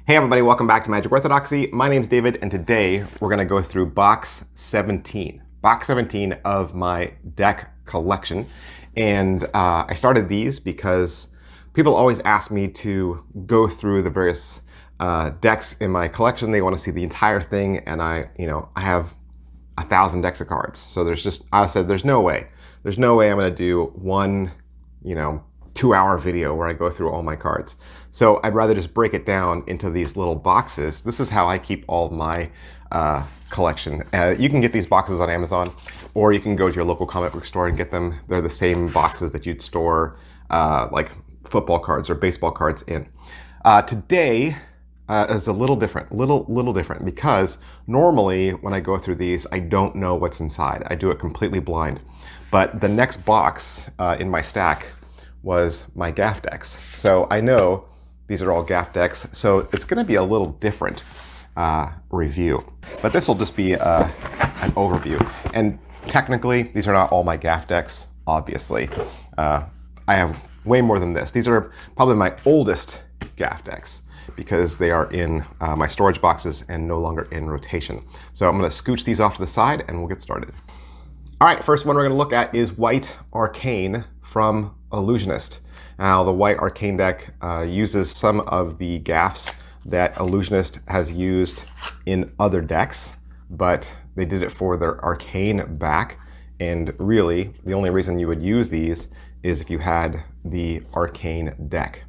Hey everybody, welcome back to Magic Orthodoxy. My name's David, and today we're going to go through box 17. Box 17 of my deck collection. And I started these because people always ask me to go through the various decks in my collection. They want to see the entire thing, and I have 1,000 decks of cards. So I said there's no way I'm going to do one, 2-hour video where I go through all my cards. So I'd rather just break it down into these little boxes. This is how I keep all of my collection. You can get these boxes on Amazon, or you can go to your local comic book store and get them. They're the same boxes that you'd store like football cards or baseball cards in. Today is a little different, little different, because normally when I go through these, I don't know what's inside. I do it completely blind. But the next box in my stack was my gaff decks. So I know these are all gaff decks, so it's going to be a little different review. But this will just be an overview. And technically, these are not all my gaff decks, obviously. I have way more than this. These are probably my oldest gaff decks because they are in my storage boxes and no longer in rotation. So I'm going to scooch these off to the side and we'll get started. All right, first one we're going to look at is White Arcane from Ellusionist. Now, the White Arcane deck uses some of the gaffs that Ellusionist has used in other decks, but they did it for their Arcane back. And really, the only reason you would use these is if you had the Arcane deck.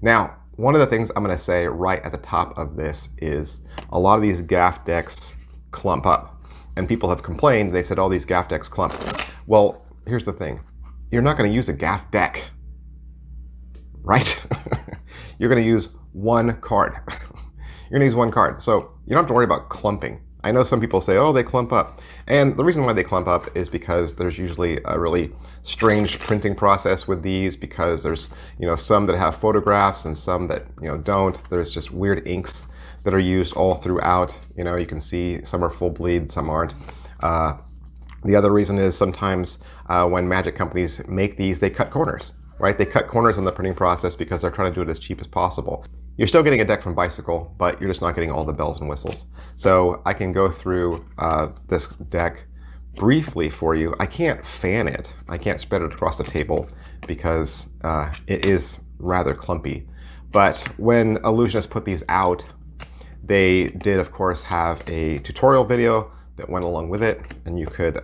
Now, one of the things I'm going to say right at the top of this is a lot of these gaff decks clump up. And people have complained, they said, oh, these gaff decks clump. Well, here's the thing. You're not going to use a gaff deck, right? You're going to use one card. You're going to use one card. So you don't have to worry about clumping. I know some people say, oh, they clump up. And the reason why they clump up is because there's usually a really strange printing process with these, because there's, some that have photographs and some that, don't. There's just weird inks that are used all throughout. You can see some are full bleed, some aren't. The other reason is sometimes when magic companies make these, they cut corners, right? They cut corners in the printing process because they're trying to do it as cheap as possible. You're still getting a deck from Bicycle, but you're just not getting all the bells and whistles. So I can go through this deck briefly for you. I can't fan it. I can't spread it across the table because it is rather clumpy. But when Ellusionist put these out, they did, of course, have a tutorial video that went along with it, and you could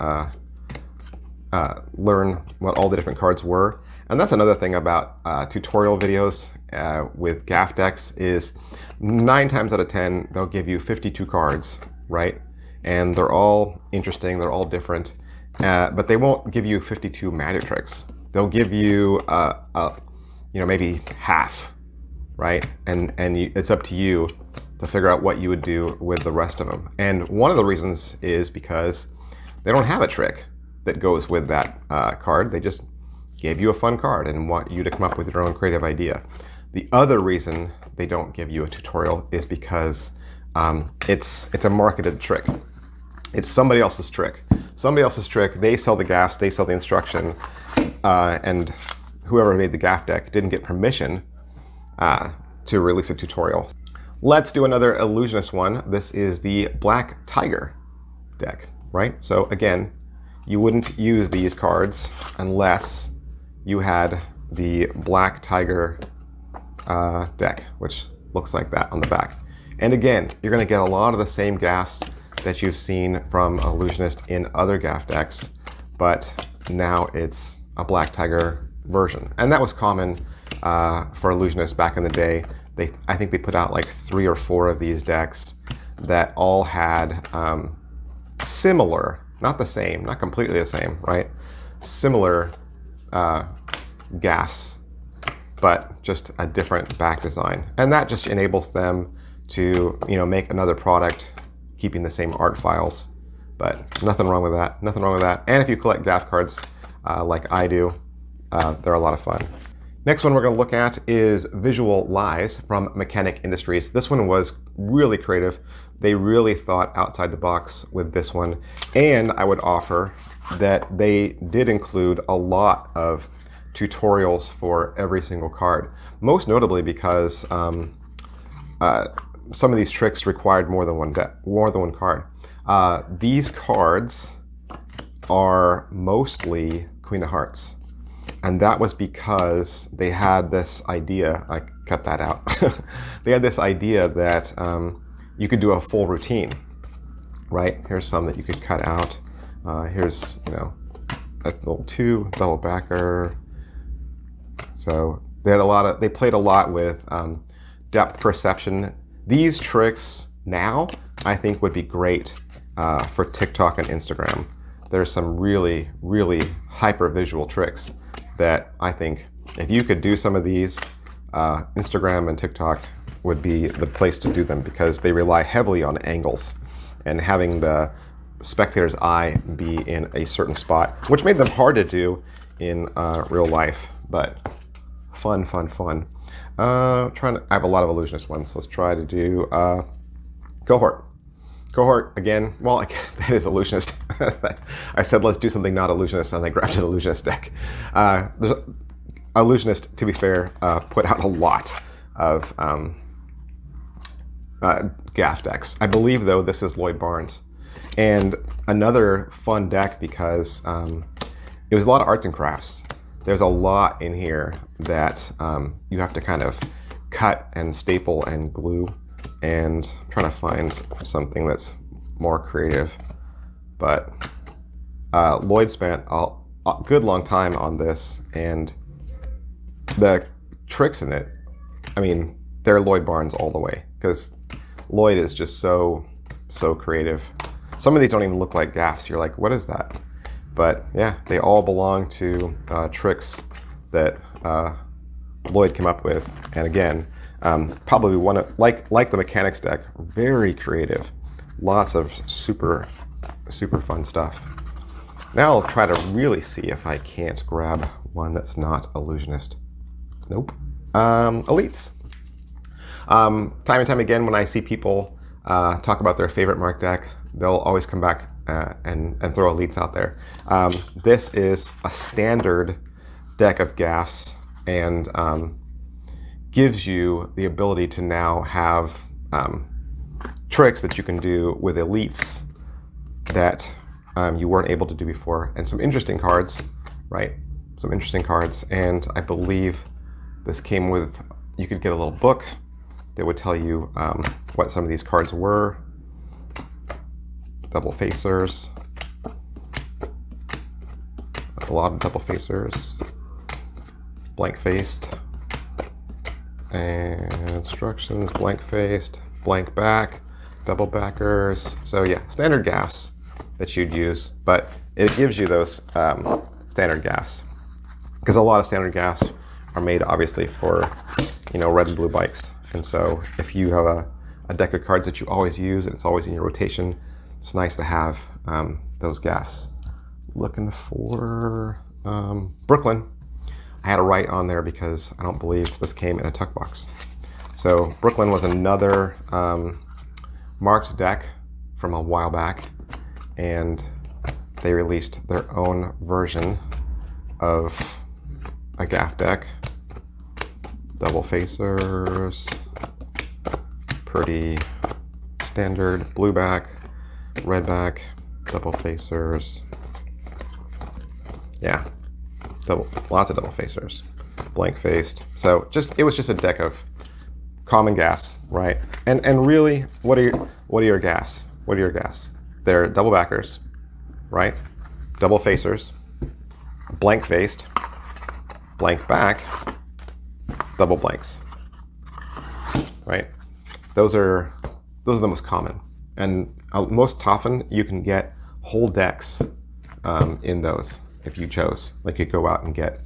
learn what all the different cards were. And that's another thing about tutorial videos with gaff decks is 9 times out of 10, they'll give you 52 cards, right? And they're all interesting, they're all different, but they won't give you 52 magic tricks. They'll give you, maybe half, right? And it's up to you to figure out what you would do with the rest of them. And one of the reasons is because they don't have a trick that goes with that card. They just gave you a fun card and want you to come up with your own creative idea. The other reason they don't give you a tutorial is because it's a marketed trick. It's somebody else's trick. Somebody else's trick, they sell the gaffs, they sell the instruction, and whoever made the gaff deck didn't get permission to release a tutorial. Let's do another Ellusionist one. This is the Black Tiger deck, right? So again, you wouldn't use these cards unless you had the Black Tiger deck, which looks like that on the back. And again, you're going to get a lot of the same gaffs that you've seen from Ellusionist in other gaff decks, but now it's a Black Tiger version. And that was common for Ellusionist back in the day. I think they put out like 3 or 4 of these decks that all had similar, not the same, not completely the same, right? Similar gaffs, but just a different back design. And that just enables them to, make another product keeping the same art files. But nothing wrong with that, nothing wrong with that. And if you collect gaff cards like I do, they're a lot of fun. Next one we're going to look at is Visual Lies from Mechanic Industries. This one was really creative. They really thought outside the box with this one. And I would offer that they did include a lot of tutorials for every single card. Most notably because some of these tricks required more than one card. These cards are mostly Queen of Hearts. And that was because they had this idea, I cut that out. They had this idea that you could do a full routine, right? Here's some that you could cut out. Here's, you know, a little 2, double backer. So they had they played a lot with depth perception. These tricks now, I think, would be great for TikTok and Instagram. There's some really, really hyper visual tricks that I think if you could do some of these, Instagram and TikTok would be the place to do them, because they rely heavily on angles and having the spectator's eye be in a certain spot, which made them hard to do in real life, but fun. I have a lot of illusionist ones. Let's try to do cohort. Cohort, again, well, that is illusionist. I said let's do something not illusionist, and I grabbed an illusionist deck. Illusionist, to be fair, put out a lot of gaff decks. I believe, though, this is Lloyd Barnes. And another fun deck because it was a lot of arts and crafts. There's a lot in here that you have to kind of cut and staple and glue, and I'm trying to find something that's more creative. But Lloyd spent a good long time on this, and the tricks in it, I mean, they're Lloyd Barnes all the way, because Lloyd is just so creative. Some of these don't even look like gaffs. You're like, what is that? But yeah, they all belong to tricks that Lloyd came up with. And again, probably one of, like the mechanics deck, very creative. Lots of super fun stuff. Now I'll try to really see if I can't grab one that's not illusionist. Nope. Elites. Time and time again, when I see people talk about their favorite mark deck, they'll always come back and throw elites out there. This is a standard deck of gaffs, and gives you the ability to now have tricks that you can do with elites that you weren't able to do before, and some interesting cards, right? Some interesting cards, and I believe this came with, you could get a little book that would tell you what some of these cards were. Double facers, a lot of double facers, blank faced, and instructions, blank faced, blank back, double backers. So yeah, standard gaffs that you'd use, but it gives you those standard gaffs, because a lot of standard gaffs are made obviously for, you know, red and blue bikes. And so if you have a deck of cards that you always use and it's always in your rotation, it's nice to have those gaffs. Looking for Brooklyn. I had a write on there because I don't believe this came in a tuck box. So Brooklyn was another marked deck from a while back, and they released their own version of a gaff deck. Double facers, pretty standard blue back, red back, double facers. Yeah, lots of double facers, blank faced. So it was just a deck of common gaffs, right? And really, what are your gaffs? What are your gaffs? They're double backers, right? Double facers, blank faced, blank back, double blanks, right? Those are the most common, and most often you can get whole decks in those if you chose. Like you go out and get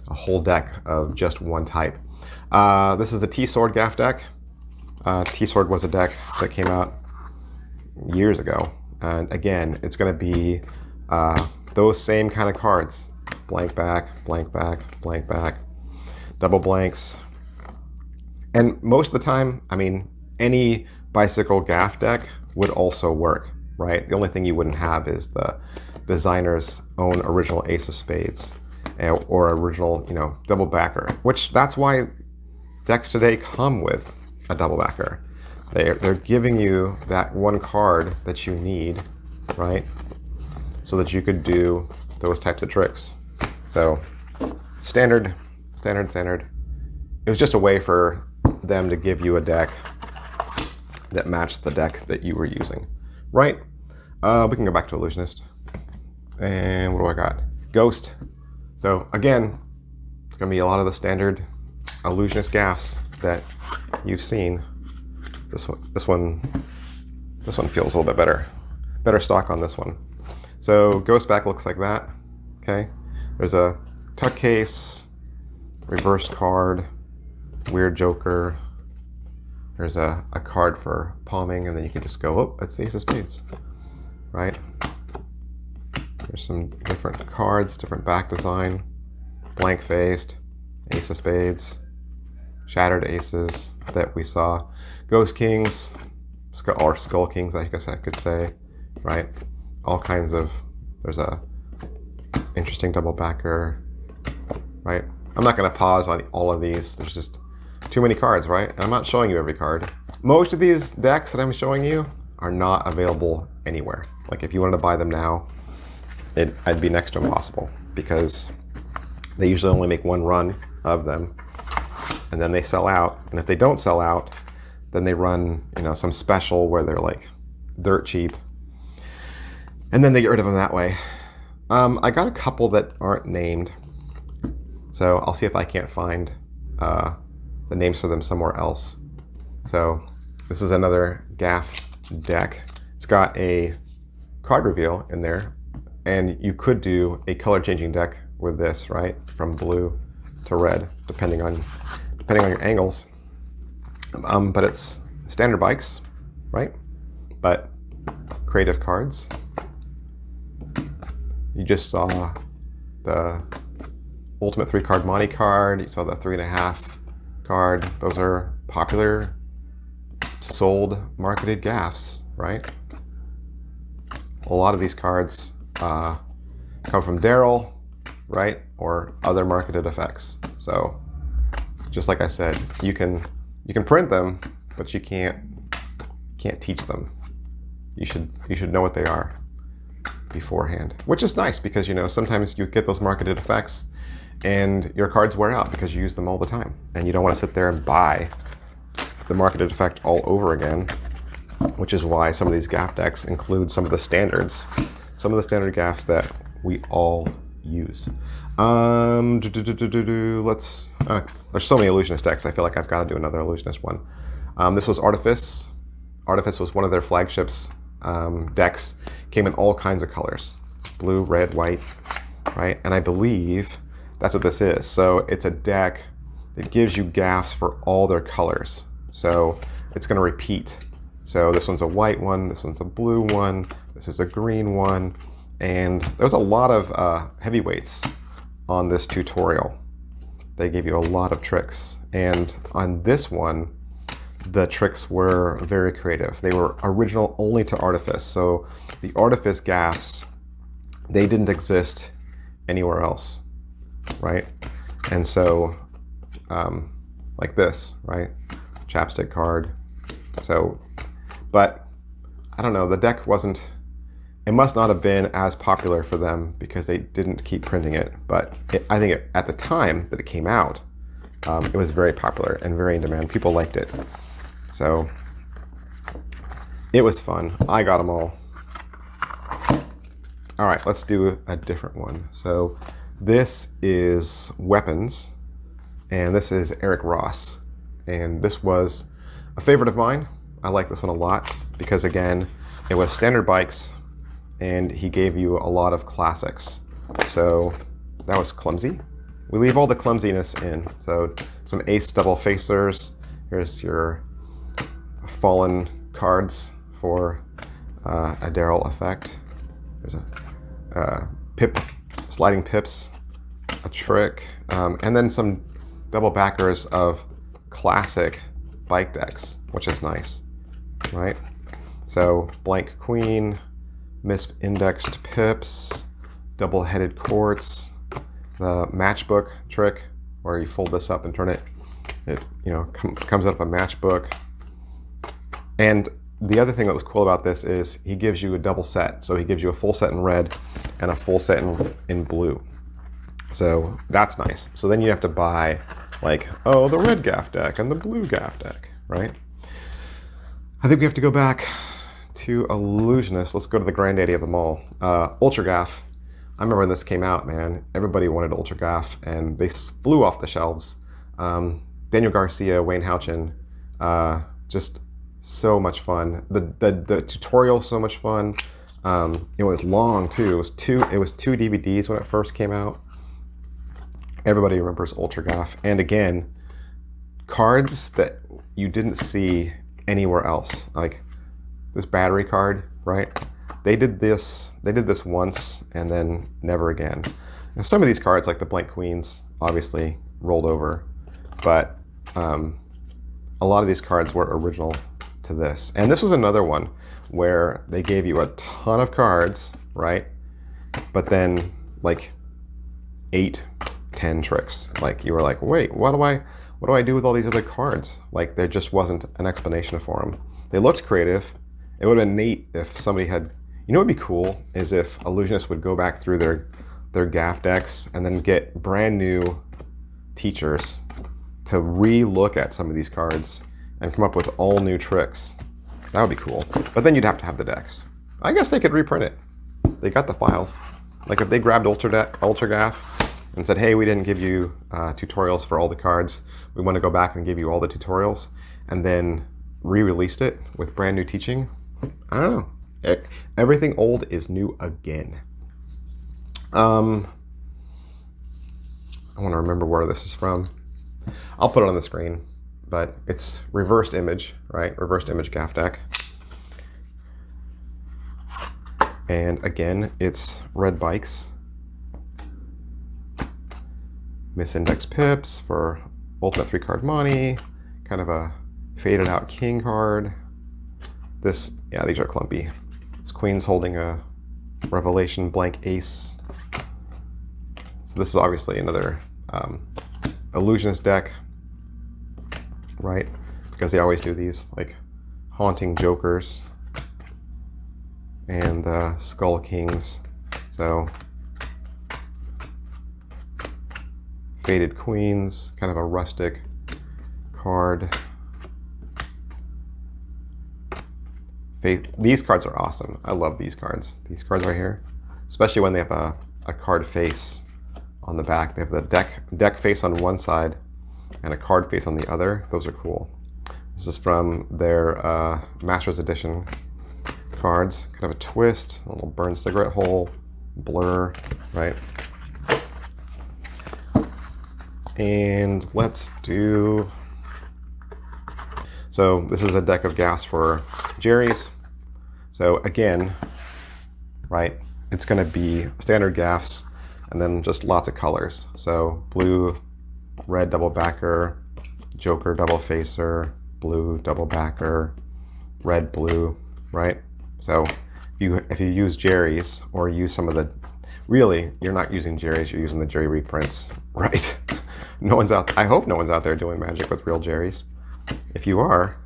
a whole deck of just one type. This is the T-Sword gaff deck. T-Sword was a deck that came out years ago, and again, it's going to be those same kind of cards: blank back, blank back, blank back, double blanks. And most of the time, I mean, any bicycle gaff deck would also work, right? The only thing you wouldn't have is the designer's own original Ace of Spades or original, you know, double backer, which that's why decks today come with a double backer. They're giving you that one card that you need, right? So that you could do those types of tricks. So standard. It was just a way for them to give you a deck that matched the deck that you were using, right? We can go back to Illusionist. And what do I got? Ghost. So again, it's gonna be a lot of the standard Illusionist gaffs that you've seen. This one feels a little bit better. Better stock on this one. So Ghost back looks like that. Okay. There's a tuck case, reverse card, weird joker. There's a card for palming, and then you can just go, oh, that's the Ace of Spades, right? There's some different cards, different back design, blank faced, Ace of Spades, shattered aces that we saw, Ghost Kings, or Skull Kings, I guess I could say, right? All kinds of, there's a interesting double backer, right? I'm not gonna pause on all of these. There's just too many cards, right? And I'm not showing you every card. Most of these decks that I'm showing you are not available anywhere. Like if you wanted to buy them now, I'd be next to impossible because they usually only make one run of them and then they sell out. And if they don't sell out, then they run, you know, some special where they're like dirt cheap and then they get rid of them that way. I got a couple that aren't named, so I'll see if I can't find the names for them somewhere else. So this is another gaff deck. It's got a card reveal in there, and you could do a color changing deck with this, right? From blue to red, depending on your angles. But it's standard bikes, right? But creative cards. You just saw the Ultimate 3-card Monty card. You saw the 3.5 card. Those are popular, sold, marketed gaffs, right? A lot of these cards come from Daryl, right? Or other marketed effects. So just like I said, you can print them, but you can't teach them. You should know what they are beforehand, which is nice because, you know, sometimes you get those marketed effects and your cards wear out because you use them all the time and you don't want to sit there and buy the marketed effect all over again, which is why some of these gaff decks include some of the standards, some of the standard gaffs that we all use. There's so many Illusionist decks, I feel like I've got to do another Illusionist one. This was Artifice. Artifice was one of their flagships. Decks came in all kinds of colors, blue, red, white, right? And I believe that's what this is. So it's a deck that gives you gaffs for all their colors. So it's going to repeat. So this one's a white one, this one's a blue one, this is a green one, and there's a lot of heavyweights on this tutorial. They gave you a lot of tricks, and on this one, the tricks were very creative. They were original only to Artifice. So the Artifice gaffs, they didn't exist anywhere else, right? And so, like this, right? Chapstick card. So, but I don't know, the deck wasn't, it must not have been as popular for them because they didn't keep printing it. But I think at the time that it came out, it was very popular and very in demand. People liked it. So it was fun. I got them all. All right, let's do a different one. So this is Weapons, and this is Eric Ross. And this was a favorite of mine. I like this one a lot because, again, it was standard bikes, and he gave you a lot of classics. So that was clumsy. We leave all the clumsiness in. So some ace double facers. Here's your fallen cards for a Daryl effect. There's a pip, sliding pips, a trick, and then some double backers of classic bike decks, which is nice, right? So blank queen, misindexed pips, double-headed quartz, the matchbook trick where you fold this up and turn it, you know, comes out of a matchbook. And the other thing that was cool about this is he gives you a double set. So he gives you a full set in red and a full set in blue. So that's nice. So then you have to buy like, oh, the red gaff deck and the blue gaff deck, right? I think we have to go back to Ellusionist. Let's go to the granddaddy of them all. Ultra Gaff. I remember when this came out, man. Everybody wanted Ultra Gaff, and they flew off the shelves. Daniel Garcia, Wayne Houchin, just so much fun. The tutorial so much fun. It was long too. It was two DVDs when it first came out. Everybody remembers Ultra Gaff, and again, cards that you didn't see anywhere else. Like this battery card, right? They did this once and then never again. And some of these cards, like the blank queens, obviously rolled over, but a lot of these cards were original to this. And this was another one where they gave you a ton of cards, right? But then like 8, 10 tricks. Like you were like, wait, what do I do with all these other cards? Like there just wasn't an explanation for them. They looked creative. It would have been neat if somebody had, you know what would be cool is if Ellusionists would go back through their gaff decks and then get brand new teachers to re-look at some of these cards and come up with all new tricks. That would be cool. But then you'd have to have the decks. I guess they could reprint it. They got the files. Like if they grabbed Ultra Gaff and said, hey, we didn't give you tutorials for all the cards. We want to go back and give you all the tutorials, and then re-released it with brand new teaching. I don't know. Everything old is new again. I want to remember where this is from. I'll put it on the screen, but it's reversed image, right? Reversed image gaff deck. And again, it's red bikes. Misindex pips for ultimate 3-card money. Kind of a faded out king card. This, yeah, these are clumpy. This queen's holding a revelation blank ace. So this is obviously another Ellusionist deck, right? Because they always do these like haunting jokers and skull kings. So faded queens, kind of a rustic card. These cards are awesome. I love these cards. These cards right here, especially when they have a card face on the back. They have the deck face on one side and a card face on the other. Those are cool. This is from their Masters Edition cards. Kind of a twist, a little burned cigarette hole, blur, right? And let's do... So this is a deck of gaffs for Jerry's. So again, right, it's going to be standard gaffs and then just lots of colors. So blue, red double backer, joker double facer, blue double backer, red blue, right? So if you use Jerry's or use some of the, really, you're not using Jerry's, you're using the Jerry reprints, right? No one's out, I hope no one's out there doing magic with real Jerry's. If you are,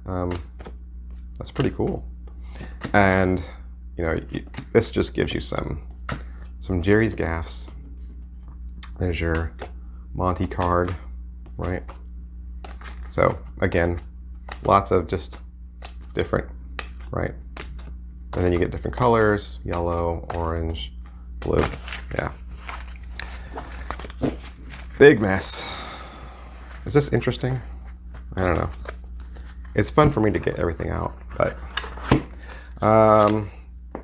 that's pretty cool. And you know, this just gives you some Jerry's gaffs. There's your Monty card, right? So again, lots of just different, right? And then you get different colors: yellow, orange, blue. Yeah. Big mess. Is this interesting? I don't know. It's fun for me to get everything out, but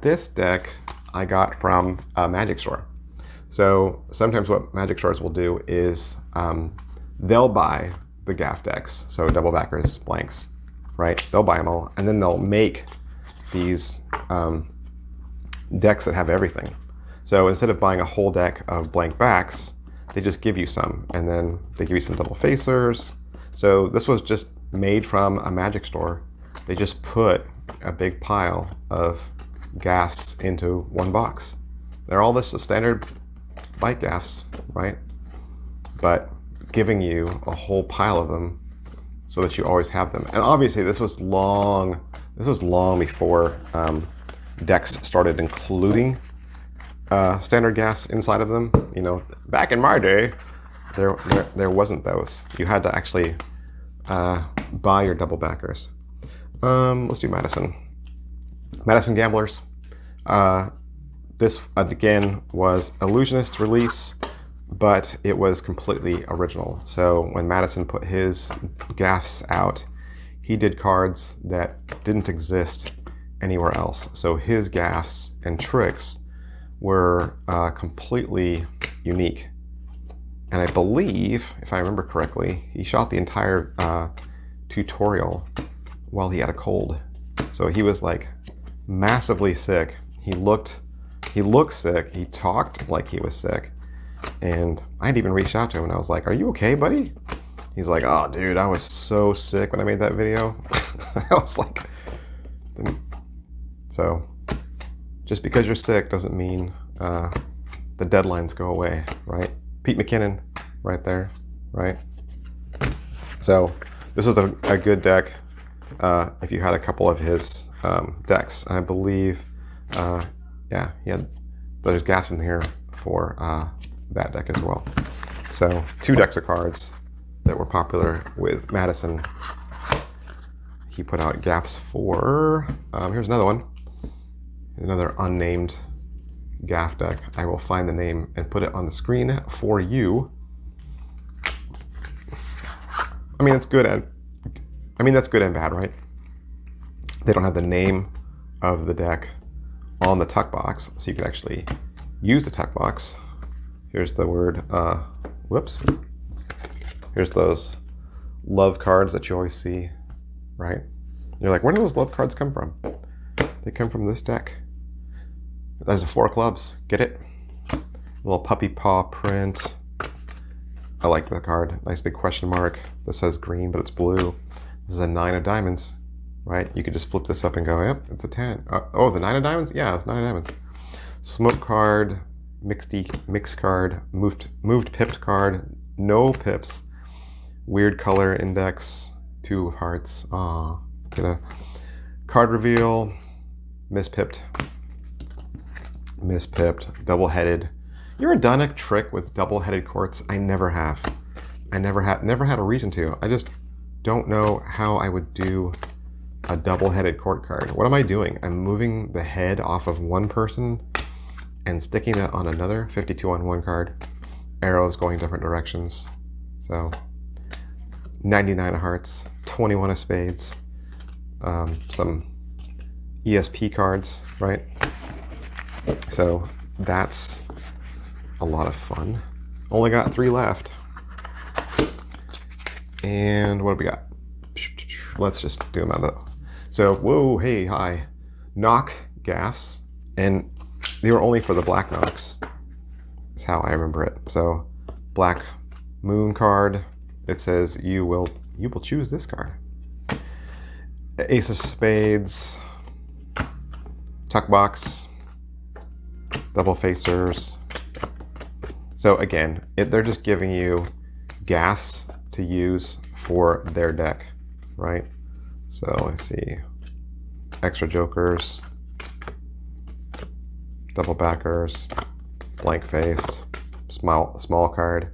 this deck I got from a magic store. So sometimes what magic stores will do is they'll buy the gaff decks, so double backers, blanks, right? They'll buy them all, and then they'll make these decks that have everything. So instead of buying a whole deck of blank backs, they just give you some, and then they give you some double facers. So this was just made from a magic store. They just put a big pile of gaffs into one box. They're all just the standard bike gaffs, right? But giving you a whole pile of them so that you always have them. And obviously this was long This was long before decks started including standard gaffs inside of them. You know, back in my day, there wasn't those. You had to actually buy your double backers. Let's do Madison. Madison Gamblers. This, again, was Illusionist release, but it was completely original. So when Madison put his gaffs out, he did cards that didn't exist anywhere else. So his gaffs and tricks were completely unique. And I believe, if I remember correctly, he shot the entire tutorial while he had a cold. So he was like massively sick. He looked sick. He talked like he was sick. And I'd even reached out to him and I was like, "Are you okay, buddy?" He's like, "Oh, dude, I was so sick when I made that video." I was like, so just because you're sick doesn't mean the deadlines go away, right? Pete McKinnon right there, right? So this was a good deck if you had a couple of his decks. I believe, yeah, he had those gaffs in here for that deck as well. So 2 decks of cards that were popular with Madison. He put out gaffs for, here's another one, another unnamed gaff deck. I will find the name and put it on the screen for you. I mean, it's good and, that's good and bad, right? They don't have the name of the deck on the tuck box, so you could actually use the tuck box. Here's the word, whoops. Here's those love cards that you always see, right? You're like, where do those love cards come from? They come from this deck. There's a 4 clubs, get it? A little puppy paw print. I like the card, nice big question mark. This says green, but it's blue. This is a 9 of diamonds, right? You could just flip this up and go, yep, it's a 10. Oh, the 9 of diamonds? Yeah, it's 9 of diamonds. Smoke card, mix card, moved pipped card, no pips. Weird color index, 2 of hearts. Aw, get a card reveal, mispipped, double-headed. You ever done a trick with double-headed courts? I never have. I never had a reason to. I just don't know how I would do a double-headed court card. What am I doing? I'm moving the head off of one person and sticking that on another. 52 on one card. Arrows going different directions. So 99 of hearts, 21 of spades, some ESP cards, right? So that's a lot of fun. Only got 3 left. And what do we got? Let's just do them out of. So, whoa, hey, hi. Knock gaffs. And they were only for the black knocks. Is how I remember it. So, black moon card. It says you will choose this card. Ace of spades. Tuck box. Double facers. So again, they're just giving you gaffs to use for their deck, right? So let's see. Extra jokers. Double backers. Blank faced. Small card.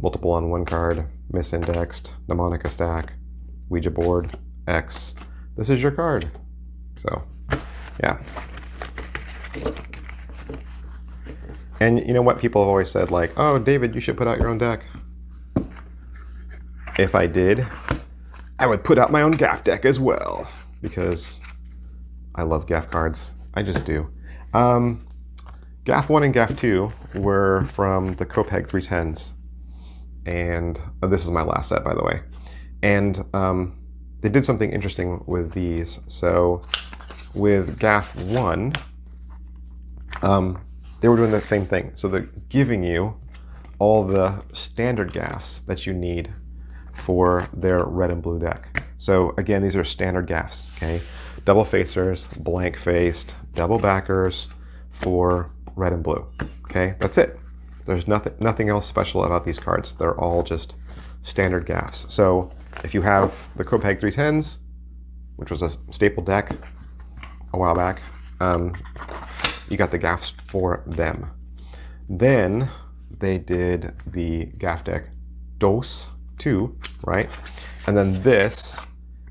Multiple on one card. Misindexed. Mnemonica stack. Ouija board. X. This is your card. So, yeah. And you know what? People have always said, like, oh, David, you should put out your own deck. If I did, I would put out my own gaff deck as well. Because I love gaff cards. I just do. Gaff 1 and Gaff 2 were from the Copag 310s. And this is my last set, by the way. And they did something interesting with these. So with Gaff 1, they were doing the same thing. So they're giving you all the standard gaffs that you need for their red and blue deck. So again, these are standard gaffs, okay? Double facers, blank faced, double backers for red and blue, okay? That's it. There's nothing else special about these cards. They're all just standard gaffs. So if you have the Copag 310s, which was a staple deck a while back. You got the gaffs for them. Then they did the gaff deck Dos 2, right? And then this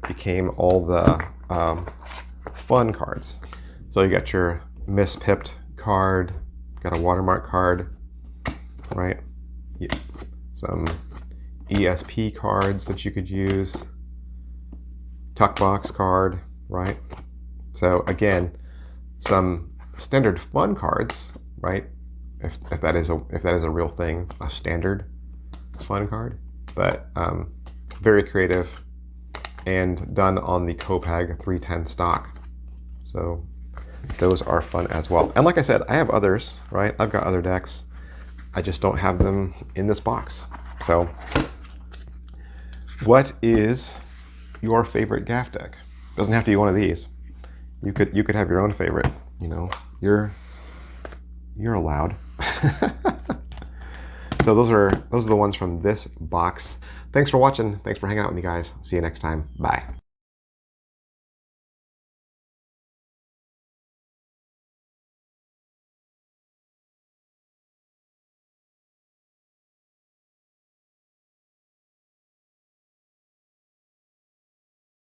became all the fun cards. So you got your mispipped card, got a watermark card, right? Some ESP cards that you could use, tuck box card, right? So again, some standard fun cards, right? If that is a real thing, a standard fun card, but very creative and done on the Copag 310 stock. So those are fun as well. And like I said, I have others, right? I've got other decks. I just don't have them in this box. So what is your favorite gaff deck? Doesn't have to be one of these. You could have your own favorite, you know. You're allowed. So those are the ones from this box. Thanks for watching. Thanks for hanging out with me, guys. See you next time. Bye.